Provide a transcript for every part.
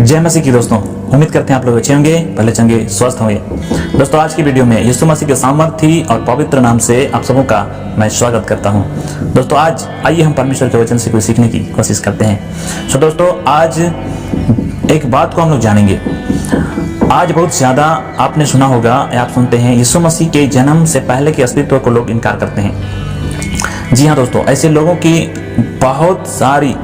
जय मसीह की दोस्तों, उम्मीद करते हैं आप लोग अच्छे होंगे, भले चंगे, स्वस्थ होंगे। दोस्तों, आज की वीडियो में यीशु मसीह के सामर्थी और पवित्र नाम से आप सबों का मैं स्वागत करता हूं। दोस्तों, आज आइए हम परमेश्वर के वचन से कुछ सीखने की कोशिश करते हैं। दोस्तों, आज एक बात को हम लोग जानेंगे। आज बहुत ज्यादा आपने सुना होगा या आप सुनते हैं, यीशु मसीह के जन्म से पहले के अस्तित्व को लोग इनकार करते हैं। जी हाँ दोस्तों, ऐसे लोगों की बहुत सारी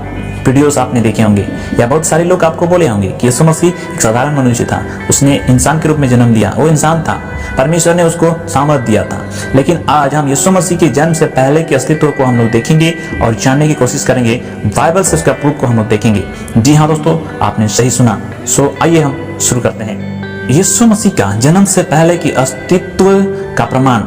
वीडियोस आपने देखे होंगे या बहुत सारे लोग आपको बोले होंगे कि यीशु मसीह एक साधारण मनुष्य था, उसने इंसान के रूप में जन्म लिया, वो इंसान था, परमेश्वर ने उसको सामर्थ दिया था। लेकिन आज हम यीशु मसीह के जन्म से पहले के अस्तित्व को हम लोग देखेंगे और जानने की कोशिश करेंगे। बाइबल से उसका प्रूफ को हम लोग देखेंगे। जी हाँ दोस्तों, आपने सही सुना। आइए हम शुरू करते हैं। यीशु मसीह का जन्म से पहले के अस्तित्व का प्रमाण,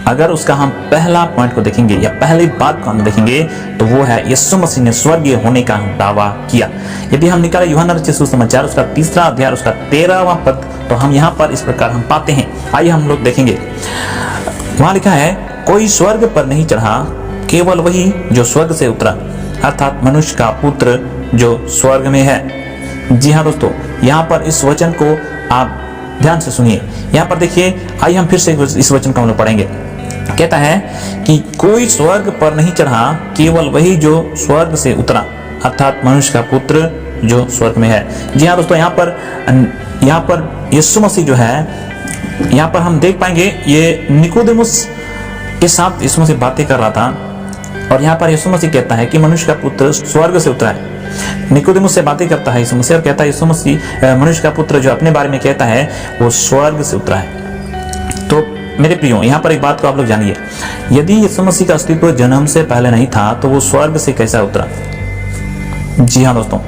अगर उसका हम पहला पॉइंट को देखेंगे या पहली बात को हम देखेंगे तो वो है यीशु मसीह ने स्वर्गीय होने का दावा किया। यदि हम निकाले यूहन्ना रचित सुसमाचार उसका 3 अध्याय उसका 13वां पद, तो हम यहाँ पर इस प्रकार हम पाते हैं। आइए हम लोग देखेंगे। वहां लिखा है, कोई स्वर्ग पर नहीं चढ़ा, केवल वही जो स्वर्ग से उतरा, अर्थात मनुष्य का पुत्र जो स्वर्ग में है। जी हाँ दोस्तों, यहाँ पर इस वचन को आप ध्यान से सुनिए। यहाँ पर देखिए, आइए हम फिर से इस वचन को हम लोग पढ़ेंगे। कहता है कि कोई स्वर्ग पर नहीं चढ़ा, केवल वही जो स्वर्ग से उतरा, अर्थात मनुष्य का पुत्र जो स्वर्ग में है। जी हाँ दोस्तों, यहाँ पर यीशु मसीह जो है, यहाँ पर हम देख पाएंगे ये निकोदेमुस के साथ यीशु मसीह बातें कर रहा था और यहाँ पर यीशु मसीह कहता है कि मनुष्य का पुत्र स्वर्ग से उतरा है। निकोदेमुस से बातें करता है यीशु मसीह और कहता है यीशु मसीह मनुष्य का पुत्र जो अपने बारे में कहता है वो स्वर्ग से उतरा है। तो मेरे प्रियो, यहाँ पर एक बात को आप लोग जानिए, यदि यीशु मसीह का अस्तित्व जन्म से पहले नहीं था तो वो स्वर्ग से कैसा उतरा? जी हाँ दोस्तों,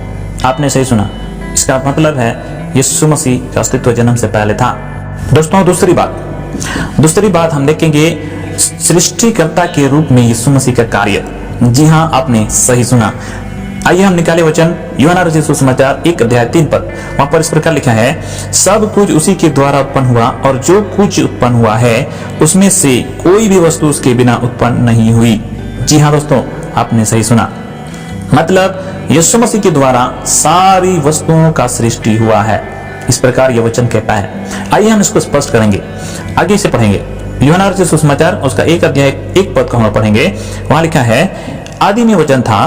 आपने सही सुना। इसका मतलब है यीशु मसीह का अस्तित्व जन्म से पहले था। दोस्तों, दूसरी बात हम देखेंगे, सृष्टिकर्ता के रूप में यीशु मसीह का कार्य। जी हाँ, आपने सही सुना। आइए हम निकाले वचन यूहन्ना रचित सुसमाचार 1 अध्याय 3 पद। वहां पर इस प्रकार लिखा है, सब कुछ उसी के द्वारा उत्पन्न हुआ और जो कुछ उत्पन्न हुआ है उसमें से कोई भी वस्तु उसके बिना उत्पन्न नहीं हुई। जी हाँ दोस्तों, आपने सही सुना। मतलब यीशु मसीह के द्वारा सारी वस्तुओं का सृष्टि हुआ है, इस प्रकार यह वचन कहता है। आइए हम इसको स्पष्ट करेंगे, आगे से पढ़ेंगे। यूहन्ना रचित सुसमाचार उसका 1 अध्याय 1 पद को हम पढ़ेंगे। वहां लिखा है, आदि में वचन था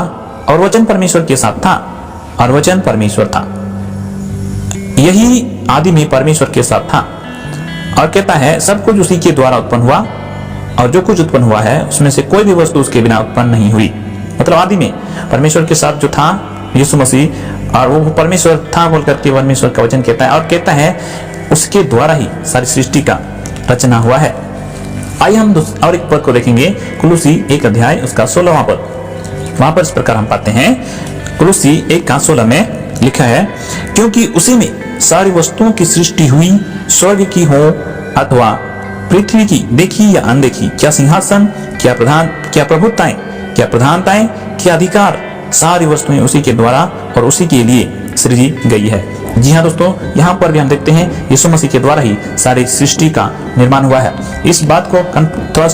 और वचन परमेश्वर के साथ था और वचन परमेश्वर था। यही आदि में परमेश्वर के साथ था। और कहता है, सब कुछ उसी के द्वारा उत्पन्न हुआ और जो कुछ उत्पन्न हुआ है उसमें से कोई भी वस्तु उसके बिना उत्पन्न नहीं हुई। मतलब आदि में परमेश्वर के साथ जो था यीशु मसीह, और वो परमेश्वर था बोल करके परमेश्वर का वचन कहता है और कहता है उसके द्वारा ही सारी सृष्टि का रचना हुआ है। आइए हम और एक पद को देखेंगे, कुलुसी 1 अध्याय उसका 16वां पद। वहां पर इस प्रकार हम पाते हैं, कुलुसी 1:16 में लिखा है, क्योंकि उसी में सारी वस्तुओं की सृष्टि हुई, स्वर्ग की हो अथवा पृथ्वी की, देखी या अनदेखी, क्या सिंहासन, क्या प्रभुताएं, क्या प्रधानताएं, क्या अधिकार, सारी वस्तुएं उसी के द्वारा और उसी के लिए सृजी गई है। जी हाँ दोस्तों, यहाँ पर भी हम देखते हैं यीशु मसीह के द्वारा ही सारी सृष्टि का निर्माण हुआ है। इस बात को थोड़ा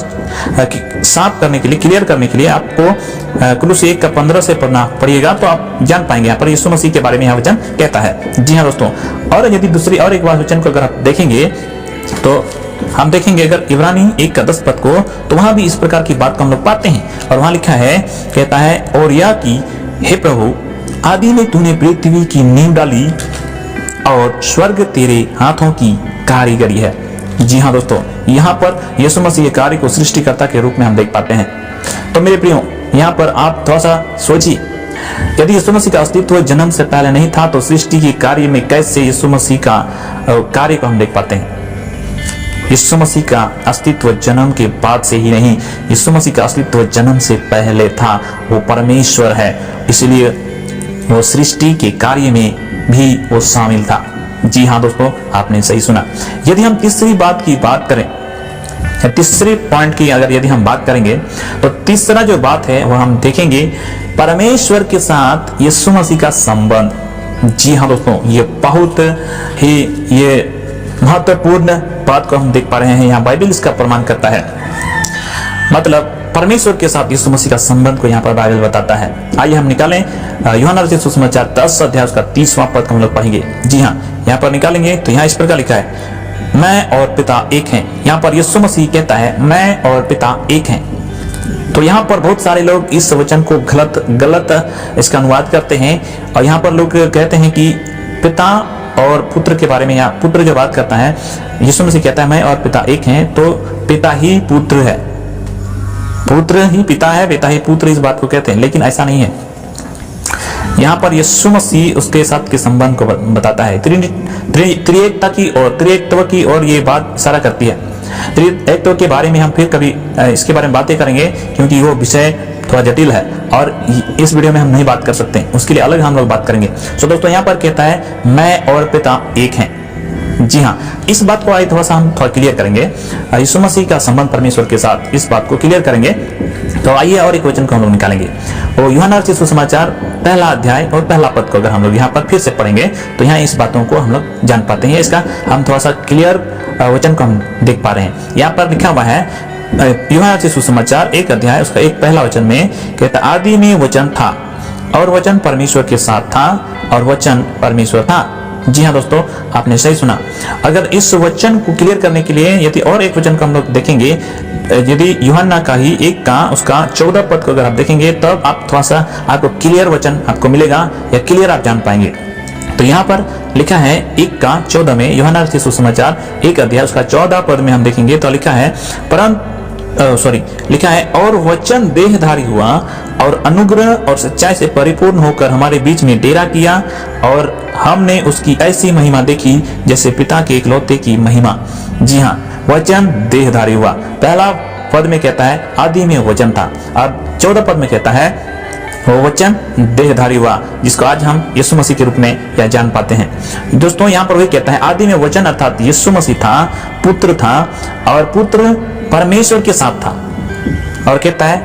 साफ करने के लिए, क्लियर करने के लिए आपको कुलुसी 1:15 से पढ़िएगा तो आप जान पाएंगे यहाँ पर यीशु मसीह के बारे में यह वचन कहता है। जी हाँ दोस्तों, और यदि दूसरी और एक बार वचन को अगर आप देखेंगे तो हम देखेंगे, अगर इब्रानी 1:10 पद को, तो वहां भी इस प्रकार की बात को हम लोग पाते हैं। और वहां लिखा है, कहता है, और या कि हे प्रभु, आदि में तूने पृथ्वी की नींव डाली और स्वर्ग तेरे हाथों की कारीगरी है। जी हाँ दोस्तों, यहाँ पर यीशु मसीह के कार्य को सृष्टिकर्ता के रूप में हम देख पाते हैं। तो मेरे प्रियो, यहाँ पर आप थोड़ा सा सोचिए, यदि यीशु मसीह का अस्तित्व जन्म से पहले नहीं था तो सृष्टि के कार्य में कैसे यीशु मसीह का कार्य को हम देख पाते हैं? यीशु मसीह का अस्तित्व जन्म के बाद से ही नहीं, यीशु मसीह का अस्तित्व जन्म से पहले था। वो परमेश्वर है, इसलिए वो सृष्टि के कार्य में भी वो शामिल था। जी हाँ दोस्तों, आपने सही सुना। यदि हम तीसरी बात की बात करें, तीसरे पॉइंट की अगर यदि हम बात करेंगे तो तीसरा जो बात है वो हम देखेंगे, परमेश्वर के साथ यीशु मसीह का संबंध। जी हाँ दोस्तों, ये बहुत ही ये महत्वपूर्ण बात को हम देख पा रहे हैं। यहाँ बाइबल इसका प्रमाण करता है। मतलब परमेश्वर के साथ यीशु मसीह का संबंध को यहाँ पर बाइबल बताता है। आइए हम निकालें यूहन्ना रचित सुसमाचार 10 अध्याय उसका 30वां पद को हम लोग पढ़ेंगे। जी हाँ, यहाँ पर निकालेंगे तो यहाँ इस प्रकार लिखा है, मैं और पिता एक हैं। यहाँ पर यीशु मसीह कहता है मैं और पिता एक हैं। तो यहाँ पर बहुत सारे लोग इस वचन को गलत इसका अनुवाद करते हैं और यहाँ पर लोग कहते हैं कि पिता और पुत्र के बारे में, यहाँ पुत्र जो बात करता है, यीशु मसीह कहता है मैं और पिता एक हैं, तो पिता ही पुत्र है, पुत्र ही पिता है, पिता ही पुत्र, इस बात को कहते हैं। लेकिन ऐसा नहीं है। यहाँ पर यीशु मसीह उसके साथ के संबंध को बताता है, त्रिएकता की और त्रिएकत्व की और ये बात इशारा करती है। त्रिएकत्व के बारे में हम फिर कभी इसके बारे में बातें करेंगे, क्योंकि वो विषय थोड़ा जटिल है और इस वीडियो में हम नहीं बात कर सकते, उसके लिए अलग हम लोग बात करेंगे। तो दोस्तों यहाँ पर कहता है मैं और पिता एक हैं। जी हाँ, इस बात को थोड़ा सा हम क्लियर करेंगे, यीशु मसीह का संबंध परमेश्वर के साथ, इस बात को क्लियर करेंगे। तो आइए और एक वचन को हम लोग निकालेंगे, वो यूहन्ना रचित सुसमाचार 1 अध्याय और 1 पद को अगर हम लोग यहाँ पर फिर से पढ़ेंगे तो यहाँ इस बातों को हम लोग जान पाते हैं, इसका हम थोड़ा सा क्लियर वचन को हम देख पा रहे हैं। यहाँ पर लिखा हुआ है यूहन्ना रचित सुसमाचार 1 अध्याय उसका 1 पहला वचन में कहता, आदि में वचन था और वचन परमेश्वर के साथ था और वचन परमेश्वर था। जी हाँ दोस्तों, आपने सही सुना। अगर इस वचन को क्लियर करने के लिए यदि और एक वचन को हम लोग देखेंगे, यदि यूहन्ना का ही 1 का उसका 14 पद को अगर आप देखेंगे तब आप थोड़ा सा आपको क्लियर वचन आपको मिलेगा या क्लियर आप जान पाएंगे। तो यहाँ पर लिखा है 1 का 14 में, यूहन्ना रचित सुसमाचार 1 अध्याय उसका 14 पद में हम देखेंगे तो लिखा है लिखा है और वचन देहधारी हुआ और अनुग्रह और सच्चाई से परिपूर्ण होकर हमारे बीच में डेरा किया और हमने उसकी ऐसी महिमा देखी जैसे पिता के इकलौते की महिमा। जी हाँ, वचन देहधारी हुआ। पहला पद में कहता है आदि में वचन था, अब 14 पद में कहता है वो वचन देहधारी हुआ, जिसको आज हम यीशु मसीह के रूप में या जान पाते हैं। दोस्तों यहाँ पर वही कहता है आदि में वचन अर्थात यीशु मसीह था, पुत्र था और पुत्र परमेश्वर के साथ था, और कहता है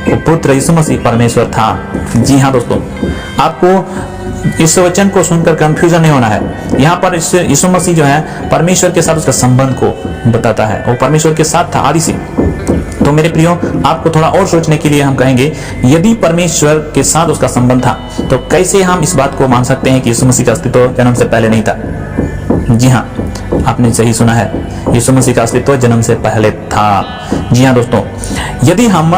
वो पुत्र यीशु मसीह परमेश्वर था। जी हाँ दोस्तों, आपको इस वचन को सुनकर कंफ्यूजन नहीं होना है। यहाँ पर इस यीशु मसीह जो है परमेश्वर के साथ उसका संबंध को बताता है, वो परमेश्वर के साथ था आदि से। तो मेरे प्रियो, आपको थोड़ा और सोचने के लिए हम कहेंगे, यदि परमेश्वर के साथ उसका संबंध था तो कैसे हम इस बात को मान सकते हैं कि यीशु मसीह का अस्तित्व जन्म से पहले नहीं था? जी हाँ, आपने सही सुना है, यीशु मसीह का अस्तित्व जन्म से पहले था। जी हाँ दोस्तों, यदि हम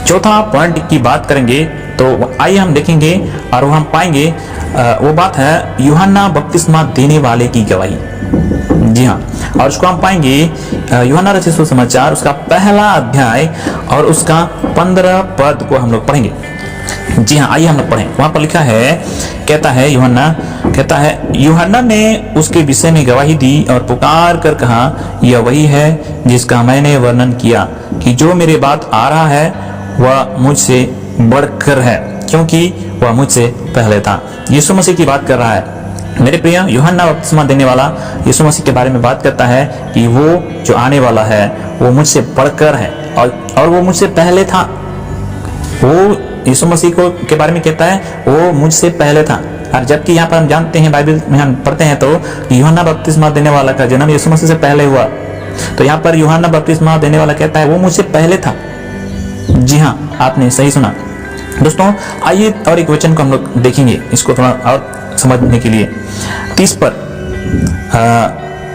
चौथा पॉइंट की बात करेंगे तो आइए हम देखेंगे और वो हम पाएंगे, वो बात है यूहन्ना बपतिस्मा देने वाले की गवाही। जी हाँ, और उसको हम पाएंगे यूहन्ना रचित सुसमाचार उसका 1 अध्याय और उसका 15 पद को हम लोग पढ़ेंगे। जी हाँ, आइए हम लोग पढ़ें। वहां पर लिखा है, कहता है यूहन्ना ने उसके विषय में गवाही दी और पुकार कर कहा, यह वही है जिसका मैंने वर्णन किया कि जो मेरे बाद आ रहा है वह मुझसे बढ़कर है, क्योंकि वह मुझसे पहले था। यीशु मसीह की बात कर रहा है मेरे प्रिय। यूहन्ना बपतिस्मा देने वाला यीशु मसीह के बारे में बात करता है कि वो जो आने वाला है वो मुझसे बढ़कर है और वो मुझसे पहले था। वो यीशु मसीह को के बारे में कहता है वो मुझसे पहले था, और जबकि यहाँ पर हम जानते हैं, बाइबल में हम पढ़ते हैं तो यूहन्ना बपतिस्मा देने वाला का जन्म यीशु मसीह से पहले हुआ। तो यहाँ पर यूहन्ना बपतिस्मा देने वाला कहता है वो मुझसे पहले था। जी हाँ, आपने सही सुना। दोस्तों आइए और एक वचन को हम लोग देखेंगे, इसको थोड़ा और समझने के लिए। 30 पद,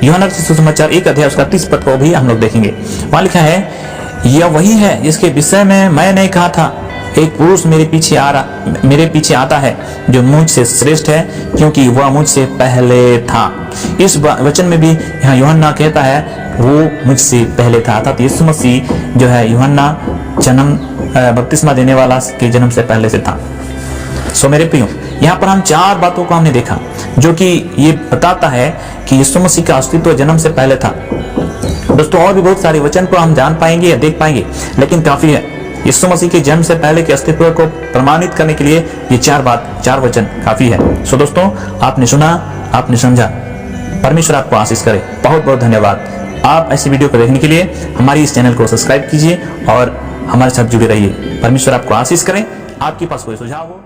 यूहन्ना रचित सुसमाचार 1 अध्याय उसका 30 पद को भी हम लोग देखेंगे। वहां लिखा है, यह वही है जिसके विषय में मैंने कहा था, एक पुरुष मेरे पीछे आता है जो मुझसे श्रेष्ठ है, क्योंकि वह मुझसे पहले था। इस वचन में भी यहाँ यूहन्ना कहता है वो मुझसे पहले था, अर्थात यीशु मसीह जो है यूहन्ना बपतिस्मा देने वाला के जन्म से पहले से था। सो मेरे प्रियो, यहाँ पर हम 4 बातों को हमने देखा जो कि ये बताता है कि यीशु मसीह का अस्तित्व जन्म से पहले था। दोस्तों और भी बहुत सारे वचन को हम जान पाएंगे या देख पाएंगे, लेकिन काफी है यीशु मसीह के जन्म से पहले के अस्तित्व को प्रमाणित करने के लिए ये 4 वचन काफी है। सो दोस्तों, आपने सुना, आपने समझा। परमेश्वर आपको आशीष करे। बहुत बहुत धन्यवाद। आप ऐसी वीडियो को देखने के लिए हमारी इस चैनल को सब्सक्राइब कीजिए और हमारे साथ जुड़े रहिए। परमेश्वर आपको आशीष करें। आपके पास कोई सुझाव हो